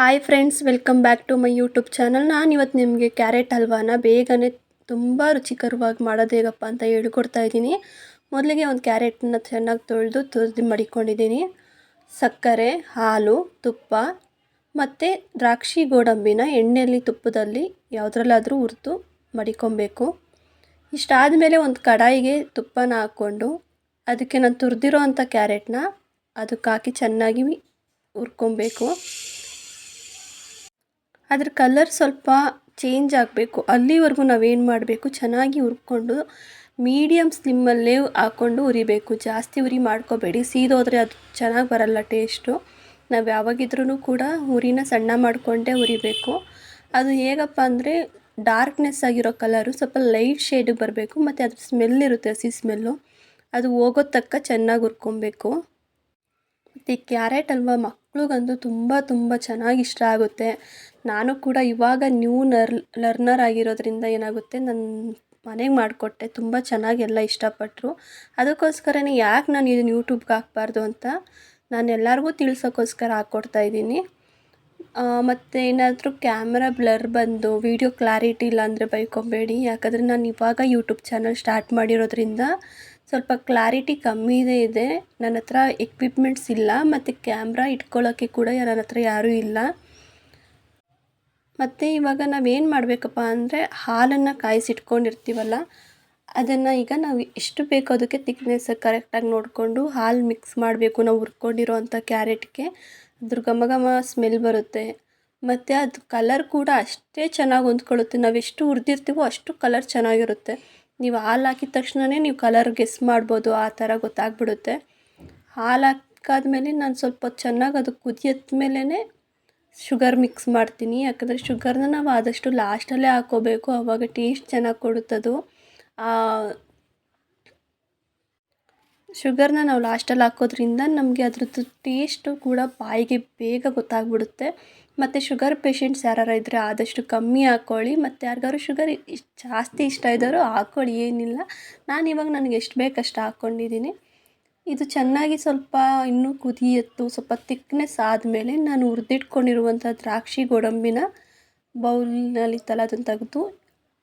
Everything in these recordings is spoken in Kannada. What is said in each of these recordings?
Hi friends, welcome back to my YouTube channel. ನಾನು ಇವತ್ತು ನಿಮಗೆ ಕ್ಯಾರೆಟ್ ಹಲ್ವಾನ ಬೇಗನೆ ತುಂಬ ರುಚಿಕರವಾಗಿ ಮಾಡೋದು ಹೇಗಪ್ಪ ಅಂತ ಹೇಳ್ಕೊಡ್ತಾ ಇದ್ದೀನಿ. ಮೊದಲಿಗೆ ಒಂದು ಕ್ಯಾರೆಟನ್ನ ಚೆನ್ನಾಗಿ ತೊಳೆದು ತುರಿದು ಮಡಿಕೊಂಡಿದ್ದೀನಿ. ಸಕ್ಕರೆ, ಹಾಲು, ತುಪ್ಪ ಮತ್ತು ದ್ರಾಕ್ಷಿ ಗೋಡಂಬಿನ ಎಣ್ಣೆಯಲ್ಲಿ ತುಪ್ಪದಲ್ಲಿ ಯಾವುದ್ರಲ್ಲಾದರೂ ಹುರಿದು ಮಡಿಕೊಬೇಕು. ಇಷ್ಟಾದಮೇಲೆ ಒಂದು ಕಡಾಯಿಗೆ ತುಪ್ಪನ ಹಾಕ್ಕೊಂಡು ಅದಕ್ಕೆ ನಾನು ತುರಿದಿರೋ ಅಂಥ ಕ್ಯಾರೆಟ್ನ ಅದಕ್ಕೆ ಹಾಕಿ ಚೆನ್ನಾಗಿ ಹುರ್ಕೊಬೇಕು. ಅದ್ರ ಕಲರ್ ಸ್ವಲ್ಪ ಚೇಂಜ್ ಆಗಬೇಕು, ಅಲ್ಲಿವರೆಗೂ ನಾವೇನು ಮಾಡಬೇಕು, ಚೆನ್ನಾಗಿ ಹುರ್ಕೊಂಡು ಮೀಡಿಯಮ್ ಸ್ಲಿಮ್ಮಲ್ಲೇ ಹಾಕ್ಕೊಂಡು ಹುರಿಬೇಕು. ಜಾಸ್ತಿ ಉರಿ ಮಾಡ್ಕೋಬೇಡಿ, ಸೀದೋದ್ರೆ ಅದು ಚೆನ್ನಾಗಿ ಬರಲ್ಲ ಟೇಸ್ಟು. ನಾವು ಯಾವಾಗಿದ್ರೂ ಕೂಡ ಉರಿನ ಸಣ್ಣ ಮಾಡಿಕೊಂಡೇ ಹುರಿಬೇಕು. ಅದು ಹೇಗಪ್ಪ ಅಂದರೆ ಡಾರ್ಕ್ನೆಸ್ ಆಗಿರೋ ಕಲರು ಸ್ವಲ್ಪ ಲೈಟ್ ಶೇಡಿಗೆ ಬರಬೇಕು, ಮತ್ತು ಅದ್ರ ಸ್ಮೆಲ್ ಇರುತ್ತೆ, ಹಸಿ ಸ್ಮೆಲ್ಲು, ಅದು ಹೋಗೋ ತನಕ ಚೆನ್ನಾಗಿ ಹುರ್ಕೊಬೇಕು. ಮತ್ತು ಈ ಕ್ಯಾರೆಟ್ ಹಲ್ವಾ ಮಕ್ಳಿಗಂತೂ ತುಂಬ ಚೆನ್ನಾಗಿ ಇಷ್ಟ ಆಗುತ್ತೆ. ನಾನು ಕೂಡ ಇವಾಗ ನ್ಯೂ ಲರ್ನರ್ ಆಗಿರೋದ್ರಿಂದ ಏನಾಗುತ್ತೆ, ನಾನು ಮನೆಗೆ ಮಾಡಿಕೊಟ್ಟೆ, ತುಂಬ ಚೆನ್ನಾಗಿ ಎಲ್ಲ ಇಷ್ಟಪಟ್ಟರು. ಅದಕ್ಕೋಸ್ಕರನೇ ಯಾಕೆ ನಾನು ಇದನ್ನು ಯೂಟ್ಯೂಬ್ಗೆ ಹಾಕ್ಬಾರ್ದು ಅಂತ ನಾನು ಎಲ್ಲರಿಗೂ ತಿಳಿಸೋಕ್ಕೋಸ್ಕರ ಹಾಕ್ಕೊಡ್ತಾಯಿದ್ದೀನಿ. ಮತ್ತು ಏನಾದರೂ ಕ್ಯಾಮ್ರಾ ಬ್ಲರ್ ಬಂದು ವೀಡಿಯೋ ಕ್ಲಾರಿಟಿ ಇಲ್ಲ ಅಂದರೆ ಬೈಕೊಬೇಡಿ, ಯಾಕಂದರೆ ನಾನು ಇವಾಗ ಯೂಟ್ಯೂಬ್ ಚಾನಲ್ ಸ್ಟಾರ್ಟ್ ಮಾಡಿರೋದ್ರಿಂದ ಸ್ವಲ್ಪ ಕ್ಲಾರಿಟಿ ಕಮ್ಮಿ ಇದೆ. ನನ್ನ ಹತ್ರ ಎಕ್ವಿಪ್ಮೆಂಟ್ಸ್ ಇಲ್ಲ, ಮತ್ತು ಕ್ಯಾಮ್ರಾ ಇಟ್ಕೊಳ್ಳೋಕ್ಕೆ ಕೂಡ ನನ್ನ ಹತ್ರ ಯಾರೂ ಇಲ್ಲ. ಮತ್ತು ಇವಾಗ ನಾವೇನು ಮಾಡಬೇಕಪ್ಪ ಅಂದರೆ ಹಾಲನ್ನು ಕಾಯಿಸಿಟ್ಕೊಂಡಿರ್ತೀವಲ್ಲ, ಅದನ್ನು ಈಗ ನಾವು ಎಷ್ಟು ಬೇಕೋ ಅದಕ್ಕೆ ತಿಕ್ನೆಸ್ ಕರೆಕ್ಟಾಗಿ ನೋಡಿಕೊಂಡು ಹಾಲು ಮಿಕ್ಸ್ ಮಾಡಬೇಕು. ನಾವು ಹುರ್ಕೊಂಡಿರೋ ಅಂಥ ಕ್ಯಾರೆಟ್ಗೆ ಅದ್ರ ಘಮ ಸ್ಮೆಲ್ ಬರುತ್ತೆ, ಮತ್ತು ಅದು ಕಲರ್ ಕೂಡ ಅಷ್ಟೇ ಚೆನ್ನಾಗಿ ಹೊಂದ್ಕೊಳ್ಳುತ್ತೆ. ನಾವೆಷ್ಟು ಹುರಿದಿರ್ತೀವೋ ಅಷ್ಟು ಕಲರ್ ಚೆನ್ನಾಗಿರುತ್ತೆ. ನೀವು ಹಾಲು ಹಾಕಿದ ತಕ್ಷಣವೇ ನೀವು ಕಲರ್ ಗೆಸ್ ಮಾಡ್ಬೋದು, ಆ ಥರ ಗೊತ್ತಾಗ್ಬಿಡುತ್ತೆ. ಹಾಲು ಹಾಕಾದ್ಮೇಲೆ ನಾನು ಸ್ವಲ್ಪ ಚೆನ್ನಾಗಿ ಅದು ಕುದಿಯದ ಮೇಲೇ ಶುಗರ್ ಮಿಕ್ಸ್ ಮಾಡ್ತೀನಿ, ಯಾಕಂದರೆ ಶುಗರ್ನ ನಾವು ಆದಷ್ಟು ಲಾಸ್ಟಲ್ಲೇ ಹಾಕ್ಕೋಬೇಕು, ಆವಾಗ ಟೇಸ್ಟ್ ಚೆನ್ನಾಗಿ ಕೊಡುತ್ತದು. ಶುಗರ್ನ ನಾವು ಲಾಸ್ಟಲ್ಲಿ ಹಾಕೋದ್ರಿಂದ ನಮಗೆ ಅದ್ರದ್ದು ಟೇಸ್ಟು ಕೂಡ ಬಾಯಿಗೆ ಬೇಗ ಗೊತ್ತಾಗ್ಬಿಡುತ್ತೆ. ಮತ್ತು ಶುಗರ್ ಪೇಷಂಟ್ಸ್ ಯಾರು ಇದ್ದರೆ ಆದಷ್ಟು ಕಮ್ಮಿ ಹಾಕ್ಕೊಳ್ಳಿ, ಮತ್ತು ಯಾರಿಗಾದ್ರು ಶುಗರ್ ಜಾಸ್ತಿ ಇಷ್ಟ ಇದ್ದಾರೋ ಹಾಕ್ಕೊಳ್ಳಿ, ಏನಿಲ್ಲ. ನಾನಿವಾಗ ನನಗೆ ಎಷ್ಟು ಬೇಕಷ್ಟು ಹಾಕ್ಕೊಂಡಿದ್ದೀನಿ. ಇದು ಚೆನ್ನಾಗಿ ಸ್ವಲ್ಪ ಇನ್ನೂ ಕುದಿಯತ್ತು, ಸ್ವಲ್ಪ ತಿಕ್ನೆಸ್ ಆದಮೇಲೆ ನಾನು ಹುರಿದಿಟ್ಕೊಂಡಿರುವಂಥ ದ್ರಾಕ್ಷಿ ಗೋಡಂಬಿನ ಬೌಲ್ನಲ್ಲಿತ್ತಲ್ಲ ಅದನ್ನು ತೆಗೆದು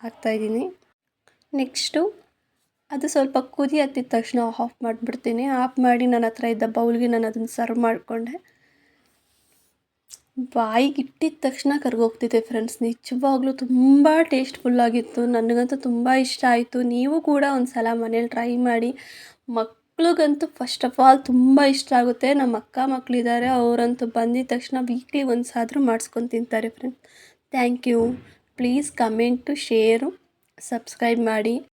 ಹಾಕ್ತಾಯಿದ್ದೀನಿ. ನೆಕ್ಸ್ಟು ಅದು ಸ್ವಲ್ಪ ಕುದಿ ಹತ್ತಿದ ತಕ್ಷಣ ಆಫ್ ಮಾಡಿಬಿಡ್ತೀನಿ. ಆಫ್ ಮಾಡಿ ನನ್ನ ಹತ್ರ ಇದ್ದ ಬೌಲ್ಗೆ ನಾನು ಅದನ್ನು ಸರ್ವ್ ಮಾಡಿಕೊಂಡೆ. ಬಾಯಿಗೆ ಇಟ್ಟಿದ ತಕ್ಷಣ ಕರ್ಗೋಗ್ತಿದೆ ಫ್ರೆಂಡ್ಸ್, ನಿಜವಾಗ್ಲೂ ತುಂಬ ಟೇಸ್ಟ್ಫುಲ್ಲಾಗಿತ್ತು. ನನಗಂತೂ ತುಂಬ ಇಷ್ಟ ಆಯಿತು. ನೀವು ಕೂಡ ಒಂದು ಸಲ ಮನೇಲಿ ಟ್ರೈ ಮಾಡಿ. ಮಕ್ಳಿಗಂತೂ ಫಸ್ಟ್ ಆಫ್ ಆಲ್ ತುಂಬ ಇಷ್ಟ ಆಗುತ್ತೆ. ನಮ್ಮ ಅಕ್ಕ ಮಕ್ಕಳಿದ್ದಾರೆ, ಅವರಂತೂ ಬಂದಿದ ತಕ್ಷಣ ವೀಕ್ಲಿ ಒನ್ಸ್ ಆದರೂ ಮಾಡಿಸ್ಕೊಂಡು ತಿಂತಾರೆ friends. Thank you. Please comment, share, subscribe ಮಾಡಿ.